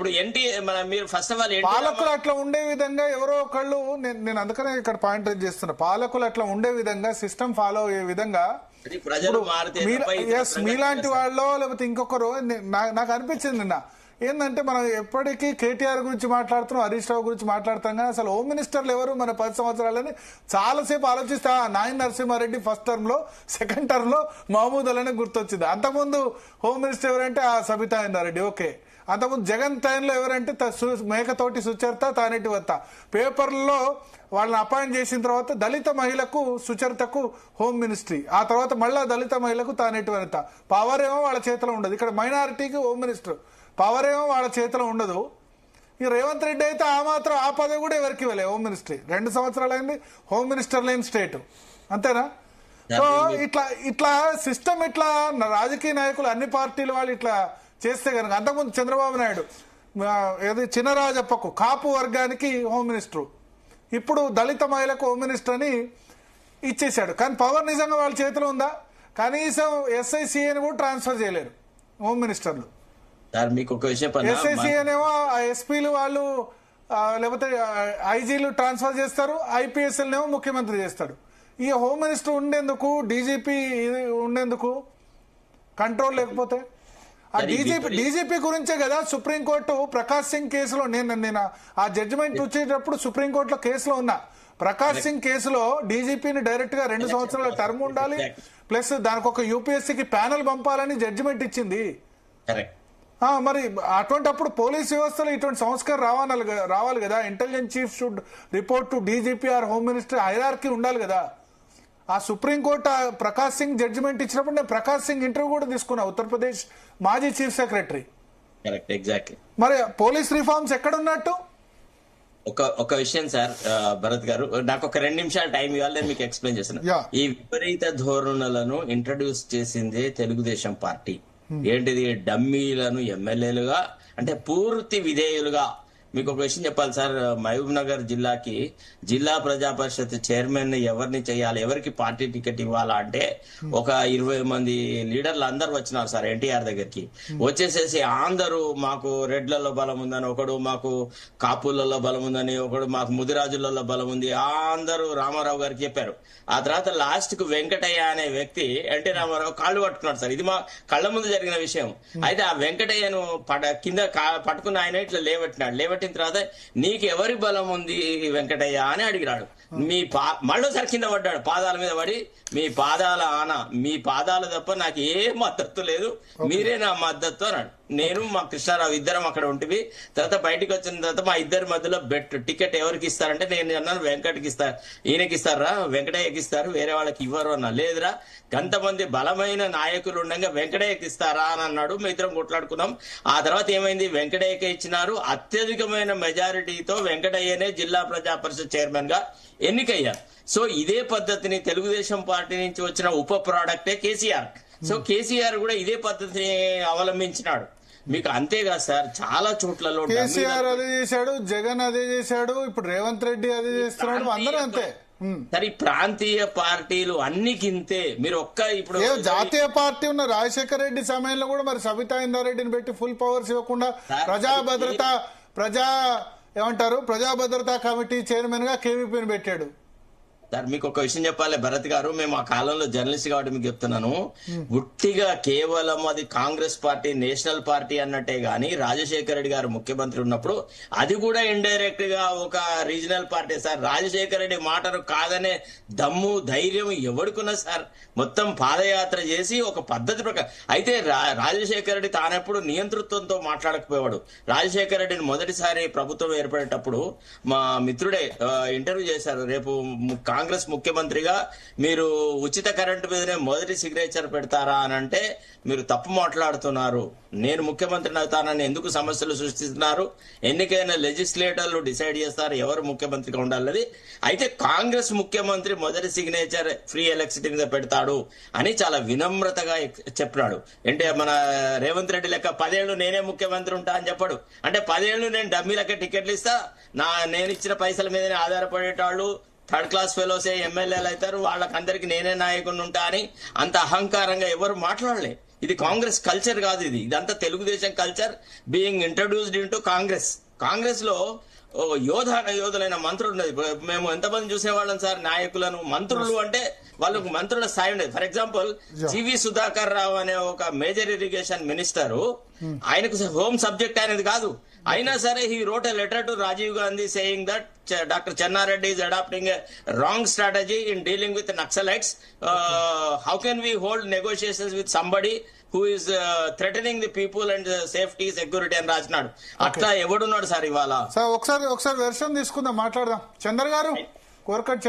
ఇప్పుడు మీరు first of all పాలకులు అట్లా ఉండే విధంగా ఎవరో ఒకళ్ళు, నేను అందుకనే ఇక్కడ పాయింట్ రేజ్ చేస్తున్నా, పాలకులు అట్లా ఉండే విధంగా సిస్టమ్ ఫాలో అయ్యే విధంగా మీలాంటి వాళ్ళో లేకపోతే ఇంకొకరు నాకు అనిపించింది నిన్న ఏంటంటే, మనం ఎప్పటికీ కేటీఆర్ గురించి మాట్లాడుతున్నాం, హరీష్ రావు గురించి మాట్లాడుతాం, కానీ అసలు హోమ్ మినిస్టర్లు ఎవరు మన 10 సంవత్సరాలని చాలాసేపు ఆలోచిస్తే నాయన నరసింహారెడ్డి ఫస్ట్ టర్మ్ లో, సెకండ్ టర్మ్ లో మహమూద్ అలానే గుర్తొచ్చింది. అంతకుముందు హోమ్ మినిస్టర్ ఎవరంటే సబితా ఇందారెడ్డి, ఓకే. అంతకుముందు జగన్ టైంలో ఎవరంటే మేకతోటి సుచరిత, తానేటి వత్త. పేపర్లలో వాళ్ళని అపాయింట్ చేసిన తర్వాత దళిత మహిళకు సుచరితకు హోమ్ మినిస్ట్రీ, ఆ తర్వాత మళ్ళా దళిత మహిళకు తానేటి వనిత. పవర్ ఏమో వాళ్ళ చేతిలో ఉండదు. ఇక్కడ మైనారిటీకి హోమ్ మినిస్టర్, పవర్ ఏమో వాళ్ళ చేతిలో ఉండదు. ఈ రేవంత్ రెడ్డి అయితే ఆ మాత్రం ఆ పదవి కూడా ఎవరికి ఇవ్వలే హోమ్ మినిస్ట్రీ. 2 సంవత్సరాలు అయింది హోమ్ మినిస్టర్ లేని స్టేట్, అంతేనా? సో ఇట్లా సిస్టమ్, ఇట్లా రాజకీయ నాయకులు అన్ని పార్టీల వాళ్ళు ఇట్లా చేస్తే కనుక, అంతకుముందు చంద్రబాబు నాయుడు ఏది చినరాజప్పకు కాపు వర్గానికి హోమ్ మినిస్టర్, ఇప్పుడు దళిత మహిళకు హోమ్ మినిస్టర్ అని ఇచ్చేశాడు. కానీ పవర్ నిజంగా వాళ్ళ చేతిలో ఉందా? కనీసం ఎస్ఐసిఏని కూడా ట్రాన్స్ఫర్ చేయలేరు హోమ్ మినిస్టర్లు. మీకు ఒక విషయం, ఎస్ఐసిఏనేమో ఎస్పీలు వాళ్ళు లేకపోతే ఐజీలు ట్రాన్స్ఫర్ చేస్తారు, ఐపీఎస్ఎల్నేమో ముఖ్యమంత్రి చేస్తాడు. ఈ హోమ్ మినిస్టర్ ఉండేందుకు, డీజీపీ ఉండేందుకు కంట్రోల్ లేకపోతే? ఆ డీజీపీ గురించే కదా సుప్రీంకోర్టు ప్రకాష్ సింగ్ కేసులో, నేను ఆ జడ్జిమెంట్ వచ్చేటప్పుడు సుప్రీంకోర్టులో కేసులో ఉన్నా. ప్రకాష్ సింగ్ కేసులో డీజీపీని డైరెక్ట్ గా 2 సంవత్సరాల టర్మ్ ఉండాలి, ప్లస్ దానికి ఒక యూపీఎస్సీకి ప్యానల్ పంపాలని జడ్జిమెంట్ ఇచ్చింది. మరి అటువంటిప్పుడు పోలీస్ వ్యవస్థలో ఇటువంటి సంస్కారం రావాలి కదా. Intelligence chief should report to DGP or home minister, hierarchy ఉండాలి కదా. ఆ సుప్రీంకోర్టు ప్రకాష్ సింగ్ జడ్జిమెంట్ ఇచ్చినప్పుడు నేను ప్రకాష్ సింగ్ ఇంటర్వ్యూ కూడా తీసుకున్నా, ఉత్తరప్రదేశ్ మాజీ చీఫ్ సెక్రటరీ. మరి పోలీస్ రిఫార్మ్స్ ఎక్కడున్నట్టు? ఒక విషయం సార్, భరత్ గారు, నాకు ఒక 2 నిమిషాలు టైం ఇవ్వాలి, నేను మీకు ఎక్స్ప్లెయిన్ చేస్తాను. ఈ విపరీత ధోరణులను ఇంట్రడ్యూస్ చేసిందే తెలుగుదేశం పార్టీ. ఏంటిది? డమ్మీలను ఎమ్మెల్యేలుగా, అంటే పూర్తి విధేయులుగా. మీకు ఒక విషయం చెప్పాలి సార్, మహబూబ్ నగర్ జిల్లాకి జిల్లా ప్రజా పరిషత్ చైర్మన్ ఎవరిని చేయాలి, ఎవరికి పార్టీ టికెట్ ఇవ్వాలా అంటే ఒక 20 మంది లీడర్లు అందరు వచ్చినారు సార్ ఎన్టీఆర్ దగ్గరికి. వచ్చేసేసి అందరూ మాకు రెడ్లలో బలం ఉందని ఒకడు, మాకు కాపులలో బలం ఉందని ఒకడు, మాకు ముదిరాజులలో బలం ఉంది, అందరూ రామారావు గారికి చెప్పారు. ఆ తర్వాత లాస్ట్ కు వెంకటయ్య అనే వ్యక్తి ఎన్టీ రామారావు కాళ్ళు పట్టుకున్నాడు సార్. ఇది మా కళ్ళ ముందు జరిగిన విషయం. అయితే ఆ వెంకటయ్యను కింద పట్టుకున్న ఆయన ఇట్లా లేవట్టిన తర్వాత నీకు ఎవరి బలం ఉంది వెంకటయ్య అని అడిగిరాడు. మళ్ళోసారి కింద పడ్డాడు, పాదాల మీద పడి, మీ పాదాల మీ పాదాలు తప్ప నాకు ఏ మద్దతు లేదు, మీరే నా మద్దతు అన్నాడు. నేను మా కృష్ణారావు ఇద్దరం అక్కడ ఉంటివి. తర్వాత బయటకు వచ్చిన తర్వాత మా ఇద్దరి మధ్యలో టికెట్ ఎవరికి ఇస్తారంటే నేను అన్నాను వెంకటకి ఇస్తారు, ఈయనకి ఇస్తారా, వెంకటయ్యకి ఇస్తారు, వేరే వాళ్ళకి ఇవ్వరు అన్నా. లేదురా, గంతమంది బలమైన నాయకులు ఉండగా వెంకటయ్యకి ఇస్తారా అని అన్నాడు. మేము ఇద్దరం కొట్లాడుకున్నాం. ఆ తర్వాత ఏమైంది, వెంకటయ్యకి ఇచ్చినారు. అత్యధికమైన మెజారిటీతో వెంకటయ్యనే జిల్లా ప్రజా పరిషత్ చైర్మన్ గా ఎన్నికయ్యారు. సో ఇదే పద్ధతిని తెలుగుదేశం పార్టీ నుంచి వచ్చిన ఉప ప్రోడక్టే కేసీఆర్. సో కేసీఆర్ కూడా ఇదే పద్ధతిని అవలంబించినాడు. మీకు అంతేగా సార్, చాలా చోట్లలో కేసీఆర్ అదే చేశాడు, జగన్ అదే చేశాడు, ఇప్పుడు రేవంత్ రెడ్డి అదే చేస్తున్నాడు, అందరూ అంతే. సరే, ప్రాంతీయ పార్టీలు అన్నికింతే. మీరు ఇప్పుడు జాతీయ పార్టీ ఉన్న రాజశేఖర రెడ్డి సమయంలో కూడా మరి సబితా ఇందారెడ్డిని పెట్టి ఫుల్ పవర్స్ ఇవ్వకుండా ప్రజా భద్రతా కమిటీ చైర్మన్ గా కేవీపీని పెట్టాడు. సార్ మీకు ఒక విషయం చెప్పాలి భరత్ గారు, మేము ఆ కాలంలో జర్నలిస్ట్ కాబట్టి మీకు చెప్తున్నాను. ఉట్టిగా కేవలం అది కాంగ్రెస్ పార్టీ నేషనల్ పార్టీ అన్నట్టే గాని రాజశేఖర రెడ్డి గారు ముఖ్యమంత్రి ఉన్నప్పుడు అది కూడా ఇండైరెక్ట్ గా ఒక regional party sir. Rajasekhara Reddy మాటను కాదనే దమ్ము ధైర్యం ఎవడుకున్నా సార్. మొత్తం పాదయాత్ర చేసి ఒక పద్ధతి ప్రకారం. అయితే రాజశేఖర రెడ్డి తానెప్పుడు నియంతృత్వంతో మాట్లాడకపోయాడు. రాజశేఖర రెడ్డిని మొదటిసారి ప్రభుత్వం ఏర్పడేటప్పుడు మా మిత్రుడే ఇంటర్వ్యూ చేశారు. రేపు కాంగ్రెస్ ముఖ్యమంత్రిగా మీరు ఉచిత కరెంటు మీదనే మొదటి సిగ్నేచర్ పెడతారా అని అంటే మీరు తప్పు మాట్లాడుతున్నారు. నేను ముఖ్యమంత్రిని అవుతానని ఎందుకు సమస్యలు సృష్టిస్తున్నారు? ఎన్నికైన లెజిస్లేటర్లు డిసైడ్ చేస్తారు ఎవరు ముఖ్యమంత్రిగా ఉండాలది. అయితే కాంగ్రెస్ ముఖ్యమంత్రి మొదటి సిగ్నేచర్ ఫ్రీ ఎలక్ట్రిసిటీ మీద పెడతాడు అని చాలా వినమ్రతగా చెప్పినాడు. అంటే మన రేవంత్ రెడ్డి లెక్క 10 ఏళ్లు నేనే ముఖ్యమంత్రి ఉంటా అని చెప్పాడు. అంటే 10 ఏళ్లు నేను డమ్మీలకే టికెట్లు ఇస్తా, నేను ఇచ్చిన పైసల మీదనే ఆధారపడేటాళ్ళు థర్డ్ క్లాస్ ఫెలోసే ఎమ్మెల్యేలు అవుతారు, వాళ్ళకందరికి నేనే నాయకుడిని ఉంటా అని అంత అహంకారంగా ఎవరు మాట్లాడలే. ఇది కాంగ్రెస్ కల్చర్ కాదు, ఇదంతా Telugu Desam culture being introduced into Congress లో యోధులైన మంత్రులు ఉన్నది. మేము ఎంతమంది చూసేవాళ్ళం సార్ నాయకులను. మంత్రులు అంటే వాళ్ళకు మంత్రుల స్థాయి ఉండేది. For example G V Sudhakar Rao అనే ఒక మేజర్ ఇరిగేషన్ మినిస్టర్, ఆయనకు హోమ్ సబ్జెక్ట్ అనేది కాదు, అయినా సరే he wrote a letter to Rajiv Gandhi saying that doctor Chenna Reddy is adopting a wrong strategy in dealing with Naxalites. How can we hold negotiations with somebody who is threatening the people and safety, security అని రాసినాడు. అట్లా ఎవడున్నాడు sir ఇవాళ? Sir ఒకసారి version తీసుకుందాం, మాట్లాడదాం. చంద్ర గారు, కోరకట్